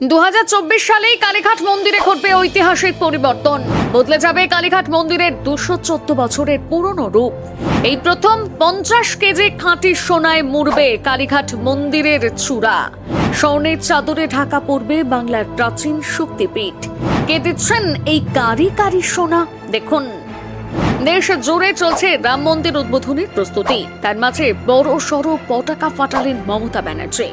2024 সালেই কালীঘাট মন্দিরে ঘটবে ঐতিহাসিক পরিবর্তন। বদলে যাবে কালীঘাট মন্দিরের 214 বছরের পুরনো রূপ। এই প্রথম 50 কেজি খাঁটি সোনায় মুড়বে কালীঘাট মন্দিরের চূড়া। স্বর্ণের চাদরে ঢাকা পড়বে বাংলার প্রাচীন শক্তিপীঠ। কে দিচ্ছেন এই কারি কারি সোনা? দেখুন, দেশ জুড়ে চলছে রাম মন্দির উদ্বোধনের প্রস্তুতি। তার মাঝে বড় সড়ো পতাকা ফাটালেন মমতা ব্যানার্জি।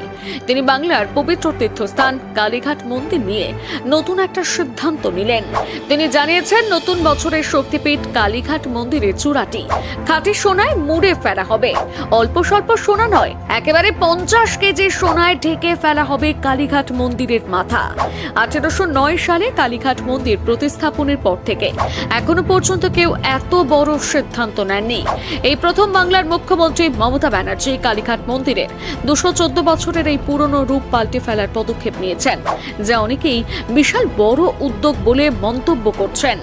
তিনি বাংলার পবিত্র তীর্থস্থান কালীঘাট মন্দির নিয়ে নতুন একটা সিদ্ধান্ত নিলেন। তিনি জানিয়েছেন, নতুন বছরের শক্তিপীঠ কালীঘাট মন্দিরের চূড়াটি খাঁটি সোনায় মুড়ে ফেলা হবে। অল্প স্বল্প সোনা নয়, একেবারে 50 কেজি সোনায় ঢেকে ফেলা হবে কালীঘাট মন্দিরের মাথা। 1809 সালে কালীঘাট মন্দির প্রতিস্থাপনের পর থেকে এখনো পর্যন্ত কেউ এত বড় সিদ্ধান্ত নেননি। এই প্রথম বাংলার মুখ্যমন্ত্রী মমতা ব্যানার্জি কালীঘাট মন্দিরের 214 বছরের এই পুরনো রূপ পাল্টে ফেলার পদক্ষেপ নিয়েছেন, যা অনেকেই বিশাল বড় উদ্যোগ বলে মন্তব্য করছেন।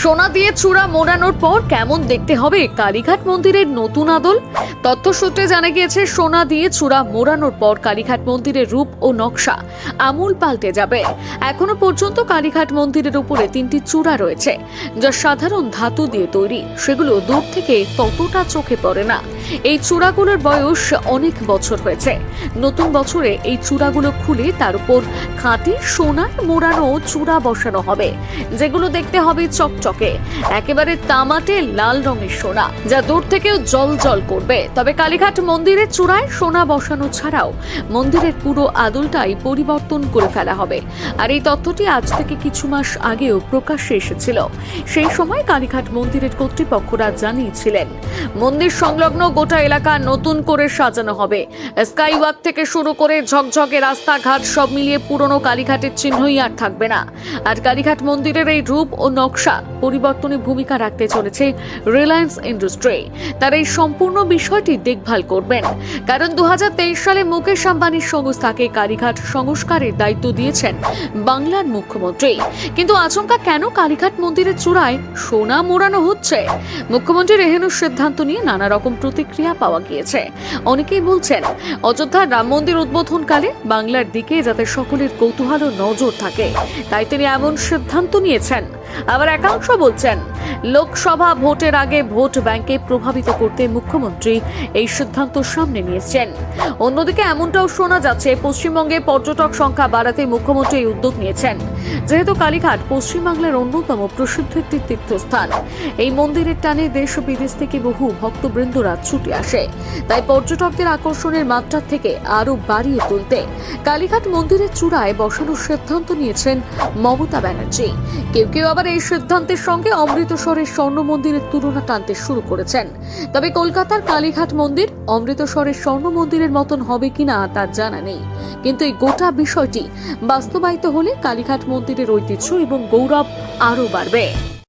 সোনা দিয়ে চূড়া মোড়ানোর পর কেমন দেখতে হবে কালীঘাট মন্দিরের নতুন আদল? তথ্য সূত্রে জানা গিয়েছে, সোনা দিয়ে চূড়া মোড়ানোর পর কালীঘাট মন্দিরের রূপ ও নকশা আমূল পাল্টে যাবে। এখনো পর্যন্ত কালীঘাট মন্দিরের উপরে 3টি চূড়া রয়েছে, যা সাধারণ ধাতু দিয়ে তৈরি। সেগুলো দূর থেকে ততটা চোখে পড়ে না। এই চূড়াগুলোর বয়স অনেক বছর হয়েছে। নতুন বছরে এই চূড়াগুলো খুলে তার উপর খাঁটি সোনায় মোড়ানো চূড়া বসানো হবে, যেগুলো দেখতে হবে চকচকে, একেবারে তামাটে লাল রঙের সোনা, যা দূর থেকেও জল জল করবে। তবে কালীঘাট মন্দিরের চূড়ায় সোনা বসানো ছাড়াও মন্দিরের পুরো আদলটাই পরিবর্তন করে ফেলা হবে। আর এই তথ্যটি আজ থেকে কিছু মাস আগেও প্রকাশ্যে এসেছিল। সেই সময় কালীঘাট মন্দিরের কর্তৃপক্ষরা জানিয়েছিলেন, মন্দির সংলগ্ন গোটা এলাকা নতুন করে সাজানো হবে। স্কাই ওয়াক থেকে শুরু করে ঝকঝকে রাস্তাঘাট সব মিলিয়ে পুরনো কালীঘাটের চিহ্নই আর থাকবে না। আর কালীঘাট মন্দিরের এই রূপ ও নকশা পরিবর্তনে ভূমিকা রাখতে চলেছে রিলায়েন্স ইন্ডাস্ট্রি। তারা এই সম্পূর্ণ বিষয়টি দেখভাল করবেন, কারণ 2023 সালে মুকেশ আম্বানির সংস্থাকে কালীঘাট সংস্কারের দায়িত্ব দিয়েছেন বাংলার মুখ্যমন্ত্রী। কিন্তু আচমকা কেন কালীঘাট মন্দিরের চূড়ায় সোনা মোড়ানো হচ্ছে? মুখ্যমন্ত্রীর এহেন সিদ্ধান্ত নিয়ে নানা রকম প্রতিক্রিয়া পাওয়া গিয়েছে। অনেকেই বলছেন, অযোধ্যার রাম মন্দির উদ্বোধনকালে বাংলার দিকে যাতে সকলের কৌতূহল ও নজর থাকে, তাই তিনি এমন সিদ্ধান্ত নিয়েছেন। আবার একাংশ বলছেন, লোকসভা ভোটের আগে ভোট ব্যাংকে প্রভাবিত করতে মুখ্যমন্ত্রী এই সিদ্ধান্ত সামনে নিয়েছেন। অন্যদিকে এমনটাও শোনা যাচ্ছে, পশ্চিমবঙ্গে পর্যটক সংখ্যা বাড়াতে মুখ্যমন্ত্রী এই উদ্যোগ নিয়েছেন। যেহেতু কালীঘাট পশ্চিমবাংলার অন্যতম প্রসিদ্ধ একটি তীর্থস্থান, এই মন্দিরের টানে দেশ ও বিদেশ থেকে বহু ভক্তবৃন্দরা ছুটে আসে। তাই পর্যটকদের আকর্ষণের মাত্রা থেকে আরো বাড়িয়ে তুলতে কালীঘাট মন্দিরের চূড়ায় বসানোর সিদ্ধান্ত নিয়েছেন মমতা ব্যানার্জি। কেউ কেউ আবার এই সিদ্ধান্তের সঙ্গে অমৃতসরের স্বর্ণ মন্দিরের তুলনা টানতে শুরু করেছেন। তবে কলকাতার কালীঘাট মন্দির অমৃতসরের স্বর্ণ মন্দিরের মতন হবে কিনা তা জানা নেই। কিন্তু এই গোটা বিষয়টি বাস্তবায়িত হলে কালীঘাট মন্দিরের ঐতিহ্য এবং গৌরব আরো বাড়বে।